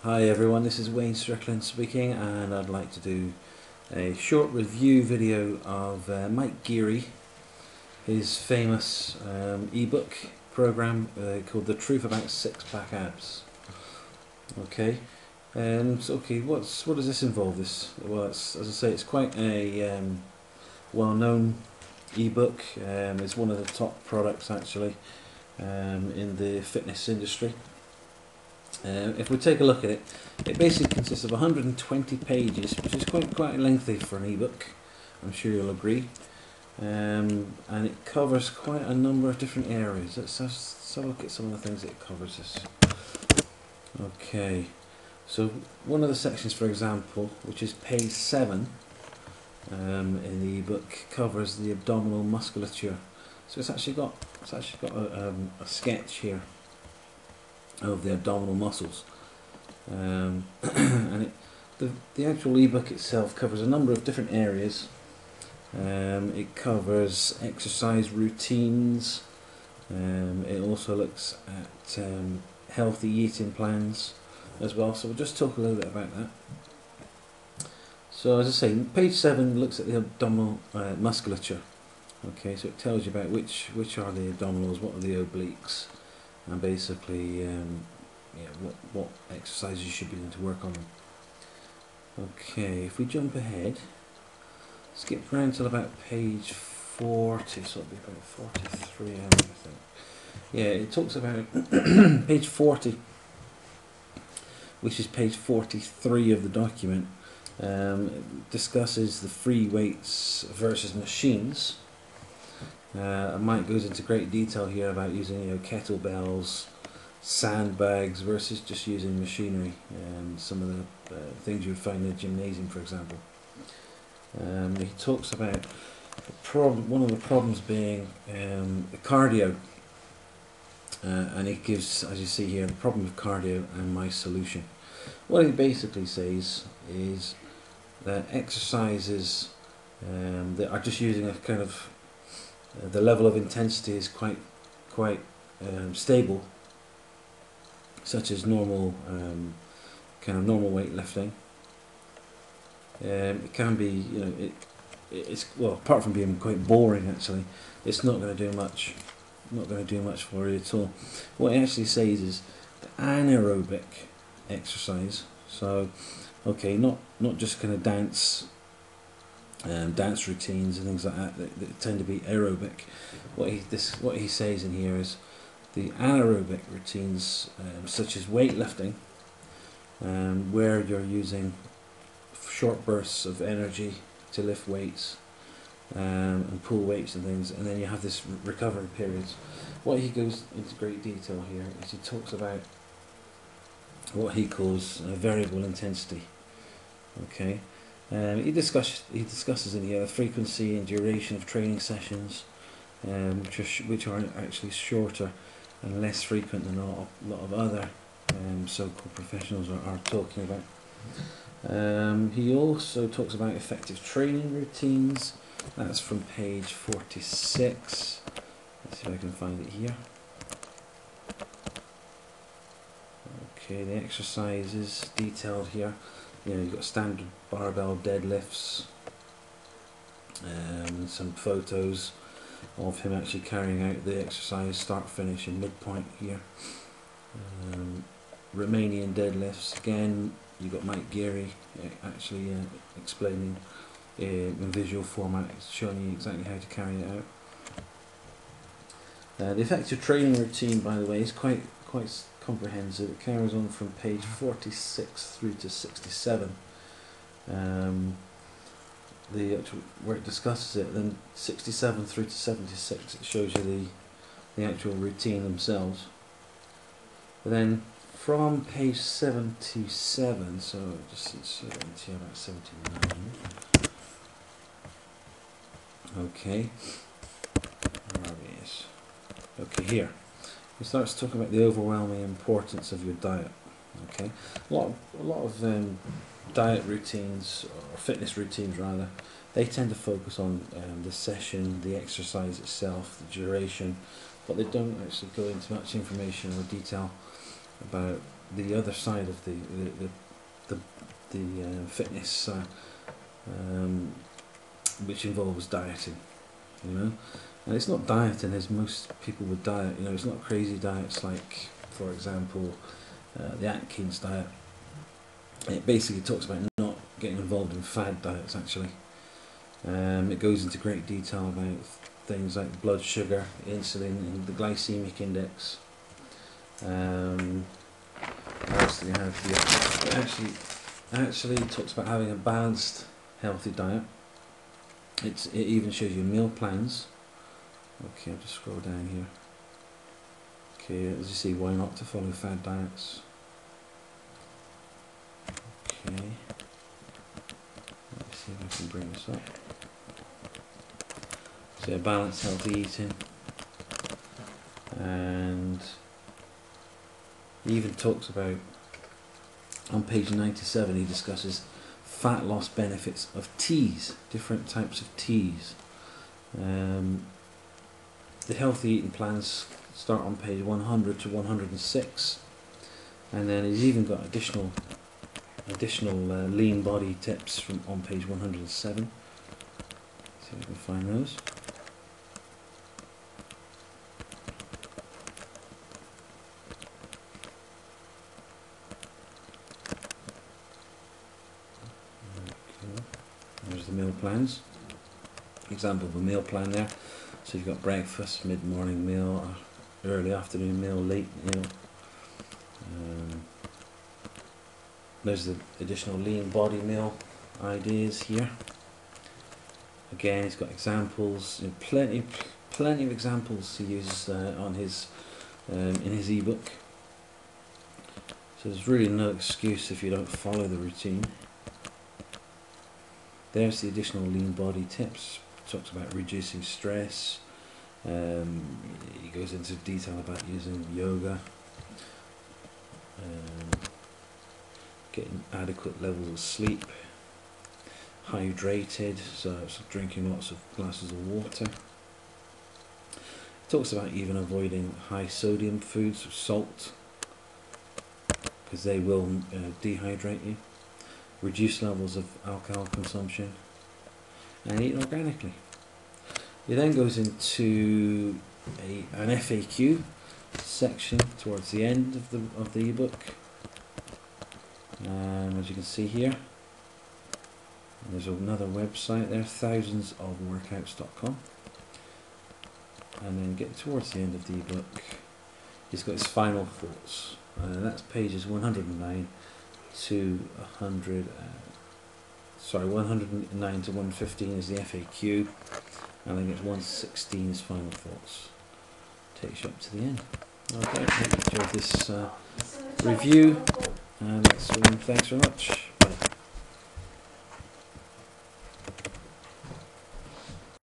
Hi everyone, this is Wayne Strickland speaking, and I'd like to do a short review video of Mike Geary, his famous ebook program called The Truth About Six Pack Abs. Okay, what does this involve? As I say, it's quite a well-known ebook. It's one of the top products actually in the fitness industry. If we take a look at it, it basically consists of 120 pages, which is quite lengthy for an ebook, I'm sure you'll agree. And it covers quite a number of different areas. Let's have a look at some of the things it covers. Okay, so one of the sections, for example, which is page 7 in the ebook, covers the abdominal musculature. So it's actually got a sketch here of the abdominal muscles, and the actual ebook itself covers a number of different areas. It covers exercise routines. It also looks at healthy eating plans as well. So we'll just talk a little bit about that. So as I say, page 7 looks at the abdominal musculature. Okay, so it tells you about which are the abdominals, what are the obliques, and basically what exercises you should be doing to work on them. Okay, if we jump ahead, skip around till about page 40, so it'll be about 43, I think. Yeah, it talks about page 40, which is page 43 of the document. It discusses the free weights versus machines. Mike goes into great detail here about using kettlebells, sandbags versus just using machinery, and some of the things you would find in a gymnasium, for example. He talks about one of the problems being the cardio, and he gives, as you see here, the problem of cardio and my solution. What he basically says is that exercises that are just using a kind of the level of intensity is quite stable, such as normal normal weightlifting. It can be, it's apart from being quite boring, actually, it's not going to do much. Not going to do much for you at all. What he actually says is anaerobic exercise. So, okay, not just kind of dance routines and things like that tend to be aerobic. What he says in here is the anaerobic routines, such as weightlifting, where you're using short bursts of energy to lift weights and pull weights and things, and then you have this recovery periods. What he goes into great detail here is he talks about what he calls variable intensity. Okay. He discusses in here the frequency and duration of training sessions, which are actually shorter and less frequent than a lot of other so-called professionals are talking about. He also talks about effective training routines. That's from page 46. Let's see if I can find it here. Okay, the exercises detailed here. You've got standard barbell deadlifts, some photos of him actually carrying out the exercise, start, finish and midpoint here. Romanian deadlifts, again you've got Mike Geary actually explaining in visual format, showing you exactly how to carry it out. The effective training routine, by the way, is quite comprehensive. It carries on from page 46 through to 67. The actual where it discusses it, then 67 through to 76, it shows you the actual routine themselves. But then from page 77, so just until about 79. Okay, okay, here he starts talking about the overwhelming importance of your diet. Okay, a lot of diet routines, or fitness routines rather, they tend to focus on the session, the exercise itself, the duration, but they don't actually go into much information or detail about the other side of the fitness, which involves dieting, you know. And it's not dieting as most people would diet, you know. It's not crazy diets like, for example, the Atkins diet. It basically talks about not getting involved in fad diets, actually. It goes into great detail about things like blood sugar, insulin, and the glycemic index. What else do we have here? It actually talks about having a balanced, healthy diet. It even shows you meal plans. Okay, I'll just scroll down here. Okay, as you see, why not to follow fad diets? Okay, let's see if I can bring this up. So, balanced, healthy eating, and he even talks about, on page 97, he discusses fat loss benefits of teas, different types of teas. The healthy eating plans start on page 100 to 106, and then he's even got additional lean body tips on page 107. See if we can find those. There's the meal plans. Example of a meal plan there. So you've got breakfast, mid-morning meal, early afternoon meal, late meal. There's the additional lean body meal ideas here. Again, he's got examples, plenty of examples he uses on his in his ebook. So there's really no excuse if you don't follow the routine. There's the additional lean body tips. Talks about reducing stress. He goes into detail about using yoga, getting adequate levels of sleep, hydrated, so drinking lots of glasses of water. Talks about even avoiding high sodium foods, salt, because they will dehydrate you. Reduce levels of alcohol consumption, and eat organically. He then goes into an FAQ section towards the end of the ebook, as you can see here. And there's another website there, thousandsofworkouts.com, and then get towards the end of the ebook, he's got his final thoughts, and that's pages 109 to 109 to 115 is the FAQ, and I think it's 116 is final thoughts. Takes you up to the end. Okay, I hope you enjoyed this review, and thanks very much.